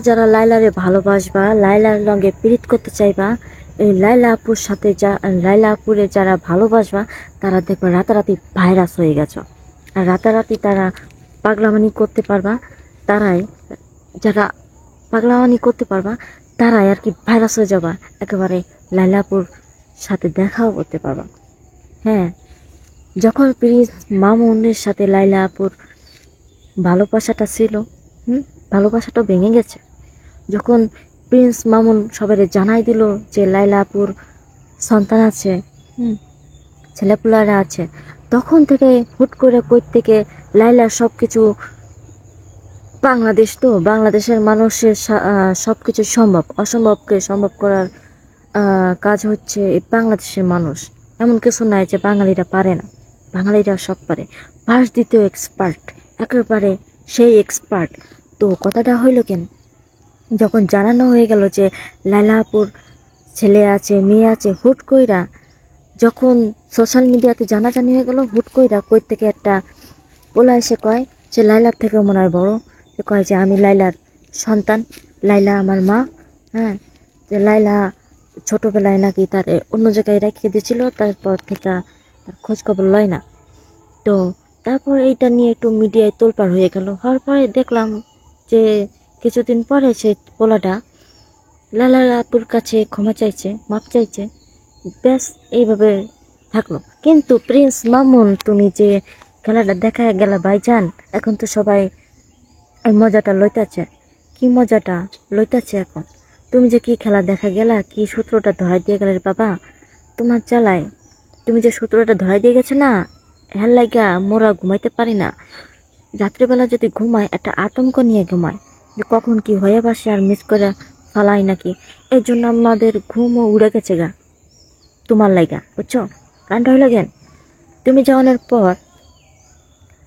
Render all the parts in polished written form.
যারা লাইলারে ভালোবাসবা, লাইলার লগে পীড়িত করতে চাইবা, এই লাইলা আপুর সাথে লাইলা আপুরে যারা ভালোবাসবা, তারা দেখবে রাতারাতি ভাইরাস হয়ে গেছো। আর রাতারাতি তারা পাগলামানি করতে পারবা, তারাই যারা পাগলামানি করতে পারবা তারাই আর কি ভাইরাস হয়ে যাবা, একেবারে লাইলা আপুর সাথে দেখাও করতে পারবা। হ্যাঁ, যখন প্রিন্স মামুনের সাথে লাইলা আপুর ভালোবাসাটা ছিল, ভালোবাসাটা ভেঙে গেছে যখন প্রিন্স মামুন সবাই জানাই দিল যে লাইলা আপুর সন্তান আছে, ছেলেপুলারা আছে, তখন থেকে হুট করে কই থেকে লাইলার সব কিছু, বাংলাদেশ তো, বাংলাদেশের মানুষের সব কিছু সম্ভব, অসম্ভবকে সম্ভব করার কাজ হচ্ছে বাংলাদেশের মানুষ। এমন কিছু নাই যে বাঙালিরা পারে না, বাঙালিরা সব পারে। ফার্স্ট দ্বিতীয় এক্সপার্ট, একেবারে সেই এক্সপার্ট। তো কথাটা হইল কেন, যখন জানানো হয়ে গেল যে লাইলা আপুর ছেলে আছে মেয়ে আছে, হুট কইরা যখন সোশ্যাল মিডিয়াতে জানাজানি হয়ে গেল, হুট কইরা কই থেকে একটা পোলা এসে কয় যে লাইলার থেকেও মনে হয় বড়, যে কয় যে আমি লাইলার সন্তান, লাইলা আমার মা। হ্যাঁ, যে লাইলা ছোটবেলায় নাকি তার অন্য জায়গায় রেখে দিয়েছিল, তারপর থেকে তার খোঁজ খবর লয় না। তো তারপর এইটা নিয়ে একটু মিডিয়ায় তোলপাড় হয়ে গেল, হওয়ার পরে দেখলাম যে কিছুদিন পরে সেই পোলাটা লালা আপুর কাছে ক্ষমা চাইছে, মাপ চাইছে, ব্যাস এইভাবে থাকলো। কিন্তু প্রিন্স মামুন, তুমি যে খেলাটা দেখা গেল ভাইজান, এখন তো সবাই এই মজাটা লইতাছে। কি মজাটা লইতাছে এখন? তুমি যে কি খেলা দেখা গেলা, কি সূত্রটা ধরাই দিয়ে গেলে বাবা তোমার চালায়, তুমি যে সূত্রটা ধরাই দিয়ে গেছে না, হেল লাগা মোরা ঘুমাইতে পারি না। রাত্রিবেলা যদি ঘুমায় একটা আতঙ্ক নিয়ে ঘুমায় যে কখন কি হয়ে বসে আর মিস করে ফালাই নাকি, এর জন্য আমাদের ঘুমও উড়ে গেছে গা তোমার লাইগা, বুঝছো? কারণটা হইলো গেন, তুমি যাওয়ানোর পর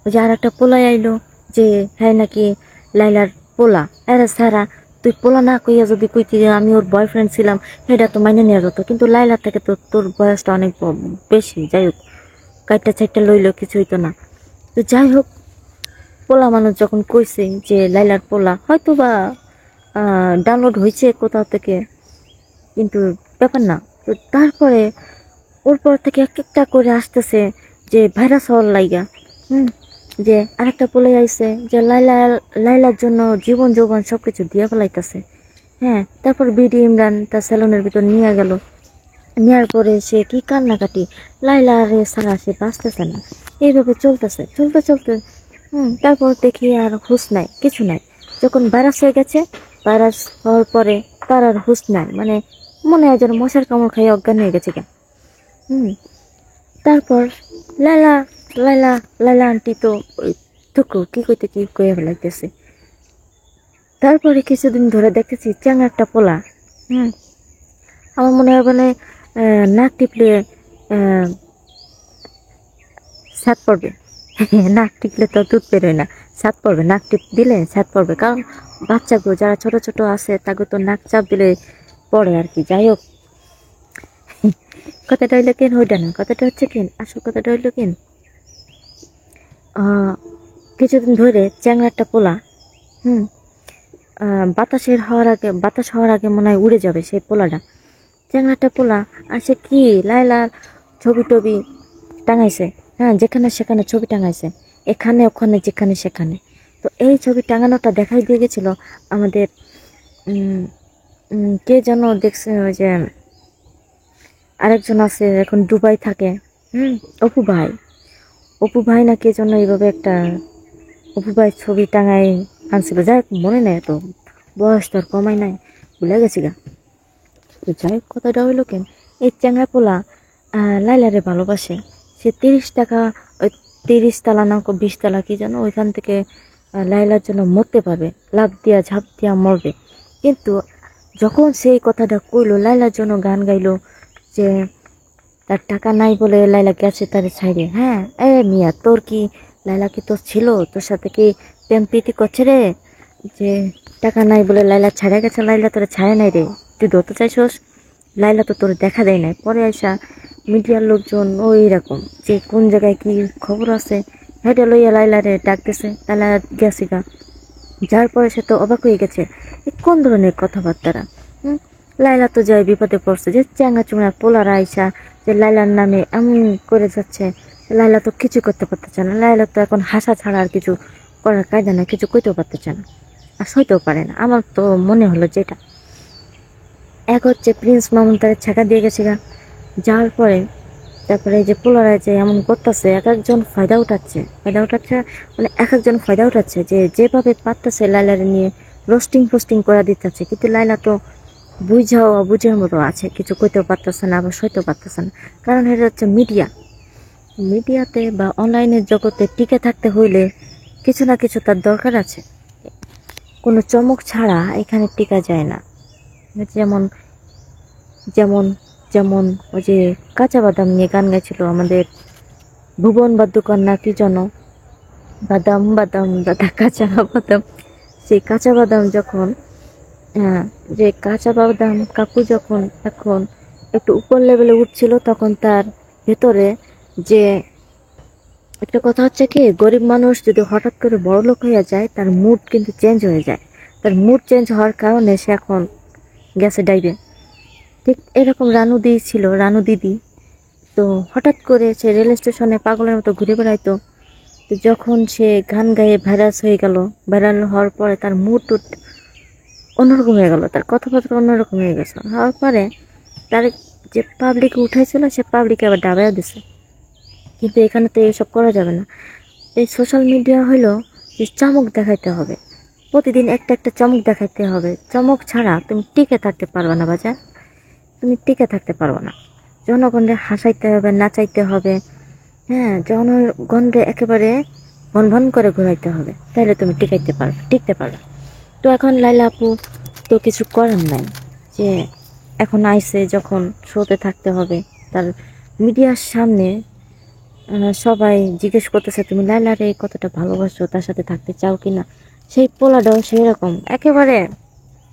ওই যে আর একটা পোলাই আইলো যে হ্যাঁ নাকি লাইলার পোলা। এরা সারা তুই পোলা না কইয়া যদি কইতি যে আমি ওর বয়ফ্রেন্ড ছিলাম, সেটা তো মাইনে নেওয়া যেত। কিন্তু লাইলার থেকে তো তোর বয়সটা অনেক বেশি, যাই হোক কাইটটা চাইটটা লইলো, কিছু হইতো না। তো যাই হোক, পোলা মানুষ যখন কইছে যে লাইলার পোলা, হয়তো বা ডাউনলোড হয়েছে কোথাও থেকে, কিন্তু ব্যাপার না। তো তারপরে ওর পর থেকে এক একটা করে আসতেছে যে ভাইরাস হওয়ার লাইগা, যে আরেকটা পোলে আইছে যে লাইলার জন্য জীবন যৌবন সবকিছু দিয়ে ফেলাইতেছে। হ্যাঁ, তারপর বিডি ইমরান তার স্যালনের ভিতর নিয়ে গেল, নেওয়ার পরে সে কি কান্নাকাটি, লাইলা রে সারা সে বাঁচতেছে না, এইভাবে চলতেছে চলতে চলতে। তারপর দেখি আর হুঁশ নাই, কিছু নাই। যখন ভাইরাস হয়ে গেছে, ভাইরাস হওয়ার পরে তার আর হুঁশ নাই, মানে মনে হয় যেন মশার কামড় খাইয়ে অজ্ঞান হয়ে গেছে কেন। তারপর লাইলা লাইলা লাইলা আন্টি তো ওই থুকু কি কইতে কি কয়ে ফেলাইতেছে। তারপরে কিছুদিন ধরে দেখতেছি চ্যাংড়া একটা পোলা, আমার মনে হয় মানে নাক টিপলে ছাদ পড়বে। নাক টিপলে তো দুধ বেরোয় না, ছাদ পড়বে। নাক টিপ দিলে ছাদ পড়বে, কারণ বাচ্চাগুলো যারা ছোট ছোট আছে তাকে তো নাক চাপ দিলে পড়ে আর কি। যাই হোক, কথাটা হইলো কেন ওইটা না, কথাটা হচ্ছে কেন, আসল কথাটা হইলো কেন, কিছুদিন ধরে চ্যাংড়া একটা পোলা, বাতাস হওয়ার আগে মনে হয় উড়ে যাবে সেই পোলাটা। চ্যাংড়াটা পোলা আসে কি লাইলার ছবি টবি টাঙাইছে, হ্যাঁ, যেখানে সেখানে ছবি টাঙাইছে, এখানে ওখানে যেখানে সেখানে। তো এই ছবি টাঙানোটা দেখাই দিয়ে গেছিল আমাদের কে যেন দেখছে, ওই যে আরেকজন আছে এখন দুবাই থাকে, অপু ভাই না কে জন্য এইভাবে একটা অপু ভাই ছবি টাঙাই আনছিল। যাই হোক, মনে নেই, তো বয়স তো আর কমাই নাই, ভুলে গেছি গা। তো যাই হোক, কথাটা হইলো কেন, এই চ্যাংড়া পোলা লাইলারে ভালোবাসে। সে 30 টাকা, ওই 30 তলা না 20 তলা কি যেন, ওইখান থেকে লাইলার জন্য মরতে পারবে, লাফ দিয়া ঝাঁপ দিয়া মরবে। কিন্তু যখন সেই কথাটা কইলো, লাইলার জন্য গান গাইলো যে তার টাকা নাই বলে লাইলা গেছে তার ছাইরে। হ্যাঁ, মিয়া তোর কি লাইলা কি তোর ছিল, তোর সাথে কি প্রেম প্রীতি করছে রে, যে টাকা নাই বলে লাইলা ছাড়া গেছে? লাইলা তোর ছাড়ে নাই রে, তুই ধরতে চাইছস? লাইলা তো তোর দেখা দেয় নাই। পরে আসা মিডিয়ার লোকজন ওই রকম যে কোন জায়গায় কি খবর আছে হেঁটে লইয়া লাইলারে ডাকতেছে, লাইলা গেছি গা। যার পরে সে তো অবাক হয়ে গেছে, এ কোন ধরনের কথাবার্তারা। হুম, লাইলা তো যায় বিপদে পড়ছে, যে চ্যাংড়া চুংড়া পোলারা আইসা যে লাইলার নামে এমন করে যাচ্ছে। লাইলা তো কিছু করতে পারতেছে না, লাইলা তো এখন হাসা ছাড়া আর কিছু করার কায়দা না, কিছু করতেও পারতেছে না, আর সইতেও পারে না। আমার তো মনে হলো যেটা এক হচ্ছে প্রিন্স মামুন তার ছাকা দিয়ে গেছে গা, যাওয়ার পরে তারপরে এই যে পোলারায় যে এমন করতেছে, এক একজন ফায়দা উঠাচ্ছে, মানে এক একজন ফায়দা উঠাচ্ছে, যে যেভাবে পারতেছে লাইলারে নিয়ে রোস্টিং ফোস্টিং করে দিতেছে। কিন্তু লাইলা তো বুঝাও বুঝার মতো আছে, কিছু কইতেও পারতেছে না, আবার সইতেও পারতেছে না। কারণ এটা হচ্ছে মিডিয়াতে বা অনলাইনের জগতে টিকে থাকতে হইলে কিছু না কিছু তার দরকার আছে। কোনো চমক ছাড়া এখানে টিকা যায় না। যেমন যেমন যেমন ওই যে কাঁচা বাদাম নিয়ে গান গাইছিল আমাদের ভুবন বাদ্যকন্যা, কি যেন, বাদাম বাদাম দাদা কাঁচা বাদাম। সেই কাঁচা বাদাম যখন, হ্যাঁ, যে কাঁচা বাদাম কাকু যখন এখন একটু উপর লেভেলে উঠছিল, তখন তার ভেতরে যে একটা কথা হচ্ছে কি, গরিব মানুষ যদি হঠাৎ করে বড় লোক হয়ে যায়, তার মুড কিন্তু চেঞ্জ হয়ে যায়। তার মুড চেঞ্জ হওয়ার কারণে সে এখন গেছে ডাইবে। ঠিক এরকম রানু দিদি। তো হঠাৎ করে সে রেল স্টেশনে পাগলের মতো ঘুরে বেড়াইতো। তো যখন সে গান গায়ে ভাইরাল হওয়ার পরে তার মুড অন্যরকম হয়ে গেল, তার কথাবার্তা অন্যরকম হয়ে গেছে। হওয়ার পরে তার যে পাবলিক উঠাইছিল, সে পাবলিকে আবার ডাবাইয়া দিছে। কিন্তু এখানে তো এইসব করা যাবে না। এই সোশ্যাল মিডিয়া হলো যে চমক দেখাইতে হবে, প্রতিদিন একটা একটা চমক দেখাইতে হবে। চমক ছাড়া তুমি টিকে থাকতে পারবে না বাজার, তুমি টিকে থাকতে পারবে না। জনগণকে হাসাইতে হবে, নাচাইতে হবে, হ্যাঁ, জনগণকে একেবারে ভন ভন করে ঘুরাইতে হবে, তাহলে তুমি টিকতে পারবে। তো এখন লাইলা আপু তো কিছু করার নাই, যে এখন আইসে যখন শোতে থাকতে হবে, তার মিডিয়ার সামনে সবাই জিজ্ঞেস করতেছে তুমি লাইলারে কতটা ভালোবাসো, তার সাথে থাকতে চাও কিনা। সেই পোলাটাও সেই রকম একেবারে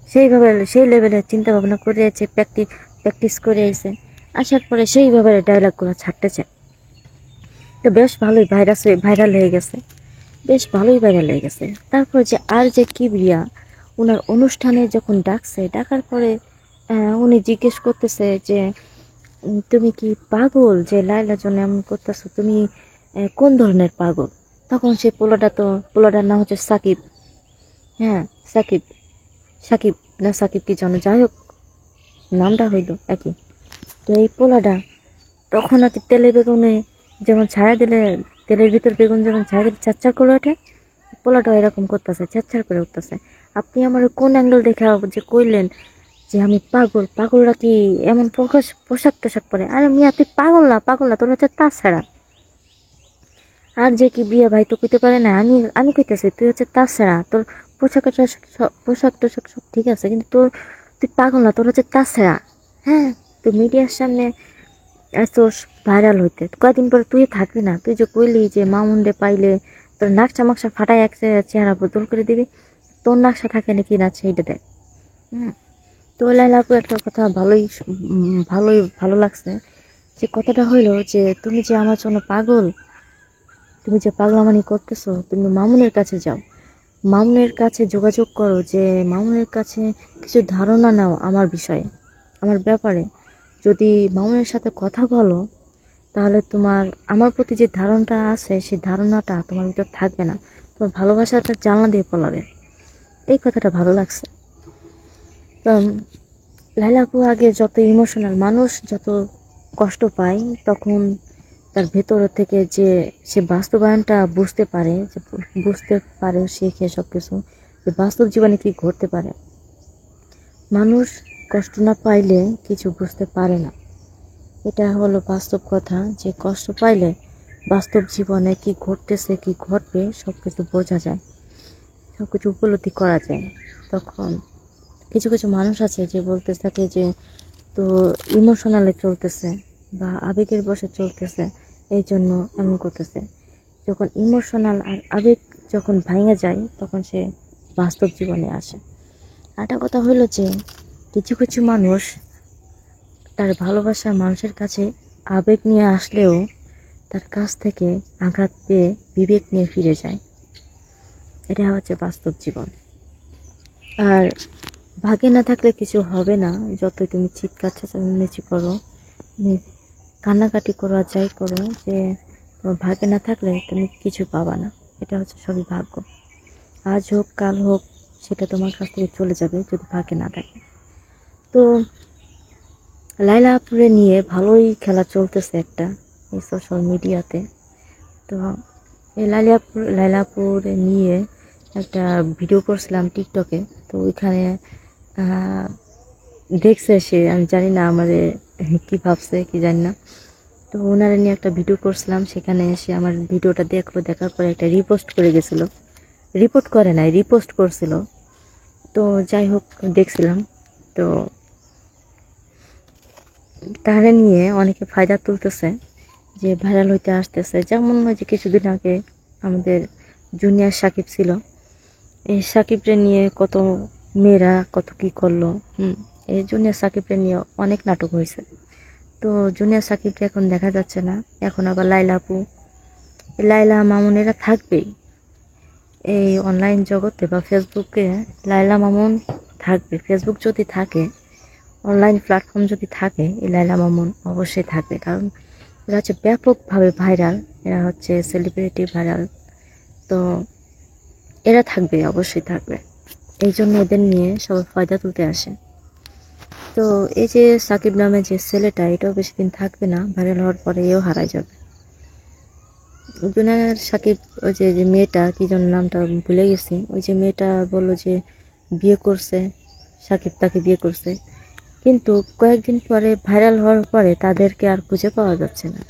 সেইভাবে সেই লেভেলের চিন্তা ভাবনা করে আছে, প্র্যাকটিস করে এসে আসার পরে সেইভাবে ডায়লগগুলো ছাড়তেছে। তো বেশ ভালোই ভাইরাল হয়ে গেছে, তারপর যে আর যে কিবরিয়া ওনার অনুষ্ঠানে যখন ডাকার পরে উনি জিজ্ঞেস করতেছে যে তুমি কি পাগল, যে লাইলার জন্য এমন করতেছো, তুমি কোন ধরনের পাগল। তখন সে পোলাটার নাম হচ্ছে সাকিব, হ্যাঁ সাকিব, সাকিব না সাকিব কি যেন, যাই হোক নামটা হইল একই। তো এই পোলাটা তখন আর কি তেলে বেগুনে যেমন ছায়া দিলে, তেলের ভিতর বেগুন যেমন ছায়া দিলে চাচ্চার করে ওঠে, পোলাটা এরকম করতেছে, চাচ্চার করে উঠতেছে। আপনি আমার কোন অ্যাঙ্গেল দেখে যে কইলেন যে আমি পাগলরা কি এমন পোশাক টোশাক পরে? আরে মিয়া তুই পাগল না, তোর হচ্ছে তাছাড়া। আর যে কি বিয়ে ভাই তো কইতে পারে না, আমি কইতেছি তুই হচ্ছে তাছাড়া, তোর পোশাক টোশাক সব ঠিক আছে, কিন্তু তুই পাগল না, তোর হচ্ছে তাছাড়া। হ্যাঁ, তুই মিডিয়ার সামনে এত ভাইরাল হইতে কয়দিন পরে তুই থাকবি না। তুই যে কইলি যে মামুন্ডে পাইলে তোর নাকশা মাকশা ফাটাই এক চেহারা বদল করে দিবি, তোর নাকশা থাকে নাকি না সেইটা দেখ। হ্যাঁ, তো লাইলা আপু একটা কথা ভালো লাগছে, যে কথাটা হইলো যে তুমি যে আমার জন্য পাগল, তুমি যে পাগলামানি করতেছো, তুমি মামুনের কাছে যাও, মামুনের কাছে যোগাযোগ করো, যে মামুনের কাছে কিছু ধারণা নাও আমার বিষয়ে, আমার ব্যাপারে। যদি মামুনের সাথে কথা বলো, তাহলে তোমার আমার প্রতি যে ধারণাটা আছে, সেই ধারণাটা তোমার ভিতর থাকবে না, তোমার ভালোবাসাটা জানলা দিয়ে পলাবে। এই কথাটা ভালো লাগছে। তো লাইলা আপু আগে যত ইমোশনাল, মানুষ যত কষ্ট পায়, তখন তার ভেতর থেকে যে সে বাস্তবায়নটা বুঝতে পারে শেখে সব কিছু, যে বাস্তব জীবনে কি ঘটতে পারে। মানুষ কষ্ট না পাইলে কিছু বুঝতে পারে না, এটা হলো বাস্তব কথা, যে কষ্ট পাইলে বাস্তব জীবনে কি ঘটতেছে কি ঘটবে সব কিছু বোঝা যায়, সব কিছু উপলব্ধি করা যায়। তখন কিছু কিছু মানুষ আছে যে বলতে থাকে যে তো ইমোশনালে চলতেছে বা আবেগের বশে চলতেছে, এই জন্য এমন করতেছে। যখন ইমোশনাল আর আবেগ যখন ভাঙে যায়, তখন সে বাস্তব জীবনে আসে। আরেকটা কথা হলো যে কিছু কিছু মানুষ তার ভালোবাসার মানুষের কাছে আবেগ নিয়ে আসলেও তার কাছ থেকে আঘাত পেয়ে বিবেক নিয়ে ফিরে যায়। এটা হচ্ছে বাস্তব জীবন। আর ভাগ্যে না থাকলে কিছু হবে না। যতই তুমি চিৎকার চেঁচামেচি করো, কান্নাকাটি করো আর যাই করো, যে তোমার ভাগ্যে না থাকলে তুমি কিছু পাবা না। এটা হচ্ছে সবই ভাগ্য। আজ হোক কাল হোক সেটা তোমার কাছ থেকে চলে যাবে যদি ভাগ্যে না থাকে। তো লাইলা আপুরে নিয়ে ভালোই খেলা চলতেছে একটা এই সোশ্যাল মিডিয়াতে। তো এই লাইলা আপুরে নিয়ে একটা ভিডিও করছিলাম টিকটকে। তো ওইখানে দেখছে সে, আমি জানি না আমারে কি ভাবছে কি জানি না। তো ওনারা নিয়ে একটা ভিডিও করছিলাম, সেখানে এসে আমার ভিডিওটা দেখলো, দেখার পরে একটা রিপোস্ট করে গেছিলো। রিপোর্ট করে নাই, রিপোস্ট করছিল। তো যাই হোক দেখছিলাম। তো তাহলে নিয়ে অনেকে ফায়দা তুলতেছে, যে ভাইরাল হইতে আসতেছে। যেমন ওই যে কিছুদিন আগে আমাদের জুনিয়র সাকিব ছিল, এই সাকিবরে নিয়ে কত মেয়েরা কত কি করলো। এই জুনিয়র সাকিবরে নিয়ে অনেক নাটক হয়েছে। তো জুনিয়র সাকিবকে এখন দেখা যাচ্ছে না। এখন আবার লাইলা আপু, লাইলা মামুন এরা থাকবেই এই অনলাইন জগতে বা ফেসবুকে। লাইলা মামুন থাকবে, ফেসবুক যদি থাকে, অনলাইন প্ল্যাটফর্ম যদি থাকে, এই লাইলা মামুন অবশ্যই থাকবে। কারণ এরা হচ্ছে ব্যাপকভাবে ভাইরাল, এরা হচ্ছে সেলিব্রিটি ভাইরাল। তো এরা থাকবে, অবশ্যই থাকবে। এই জন্য এদের নিয়ে সবাই ফায়দা তুলতে আসে। তো এই যে সাকিব নামে যে ছেলেটা, এটাও বেশি দিন থাকবে না, ভাইরাল হওয়ার পরে এও হারাই যাবে। জুনিয়র সাকিব, ওই যে মেয়েটা কি যেন নামটা ভুলে গেছি, ওই যে মেয়েটা বললো যে বিয়ে করছে, সাকিব তাকে বিয়ে করছে, কিন্তু কয়েকদিন পরে ভাইরাল হওয়ার পরে তাদেরকে আর খুঁজে পাওয়া যাচ্ছে না।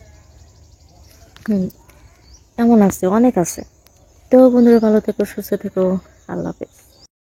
এমন আছে, অনেক আছে। তো বন্ধুরা, ভালো থেকো, সুস্থ থেকো, আল্লাহ হাফেজ।